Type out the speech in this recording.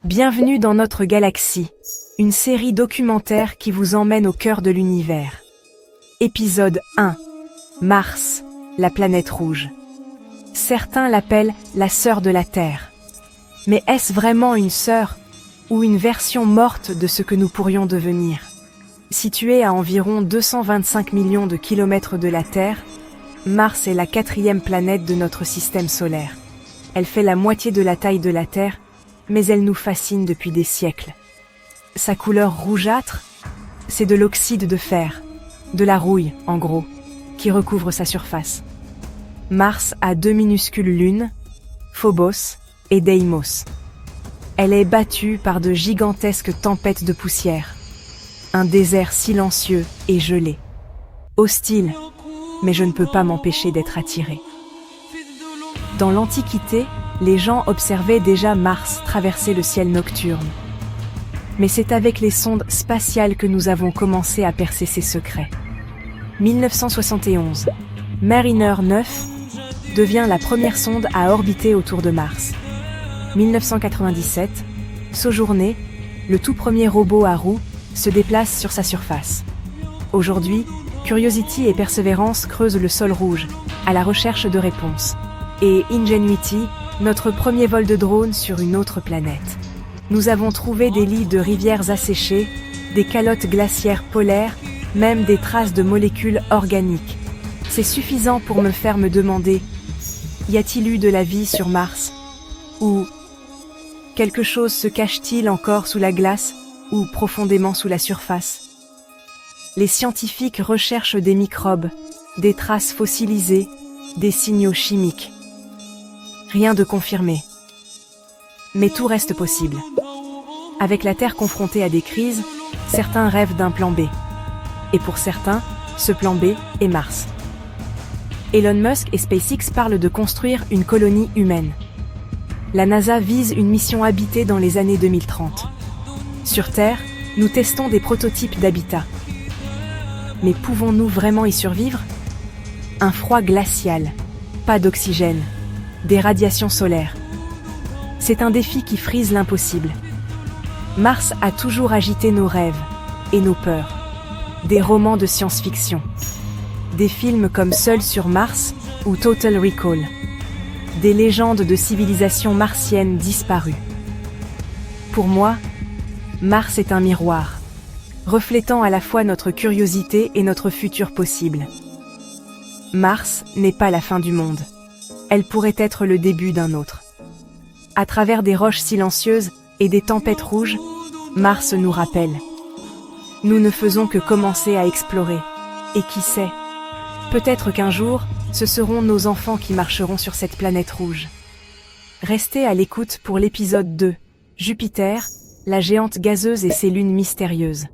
Bienvenue dans notre galaxie, une série documentaire qui vous emmène au cœur de l'univers. Épisode 1. Mars, la planète rouge. Certains l'appellent la sœur de la Terre. Mais est-ce vraiment une sœur ou une version morte de ce que nous pourrions devenir? Située à environ 225 millions de kilomètres de la Terre, Mars est la 4e planète de notre système solaire. Elle fait la moitié de la taille de la Terre, mais elle nous fascine depuis des siècles. Sa couleur rougeâtre, c'est de l'oxyde de fer, de la rouille en gros, qui recouvre sa surface. Mars a 2 minuscules lunes, Phobos et Deimos. Elle est battue par de gigantesques tempêtes de poussière, un désert silencieux et gelé. Hostile, mais je ne peux pas m'empêcher d'être attiré. Dans l'Antiquité, les gens observaient déjà Mars traverser le ciel nocturne. Mais c'est avec les sondes spatiales que nous avons commencé à percer ses secrets. 1971, Mariner 9 devient la première sonde à orbiter autour de Mars. 1997, Sojourner, le tout premier robot à roues, se déplace sur sa surface. Aujourd'hui, Curiosity et Perseverance creusent le sol rouge, à la recherche de réponses. Et Ingenuity, notre premier vol de drone sur une autre planète. Nous avons trouvé des lits de rivières asséchées, des calottes glaciaires polaires, même des traces de molécules organiques. C'est suffisant pour me faire me demander, y a-t-il eu de la vie sur Mars? Ou quelque chose se cache-t-il encore sous la glace ou profondément sous la surface? Les scientifiques recherchent des microbes, des traces fossilisées, des signaux chimiques. Rien de confirmé. Mais tout reste possible. Avec la Terre confrontée à des crises, certains rêvent d'un plan B. Et pour certains, ce plan B est Mars. Elon Musk et SpaceX parlent de construire une colonie humaine. La NASA vise une mission habitée dans les années 2030. Sur Terre, nous testons des prototypes d'habitat. Mais pouvons-nous vraiment y survivre? Un froid glacial, pas d'oxygène, des radiations solaires. C'est un défi qui frise l'impossible. Mars a toujours agité nos rêves et nos peurs. Des romans de science-fiction. Des films comme Seul sur Mars ou Total Recall. Des légendes de civilisations martiennes disparues. Pour moi, Mars est un miroir, reflétant à la fois notre curiosité et notre futur possible. Mars n'est pas la fin du monde. Elle pourrait être le début d'un autre. À travers des roches silencieuses et des tempêtes rouges, Mars nous rappelle. Nous ne faisons que commencer à explorer. Et qui sait, peut-être qu'un jour, ce seront nos enfants qui marcheront sur cette planète rouge. Restez à l'écoute pour l'épisode 2, Jupiter, la géante gazeuse et ses lunes mystérieuses.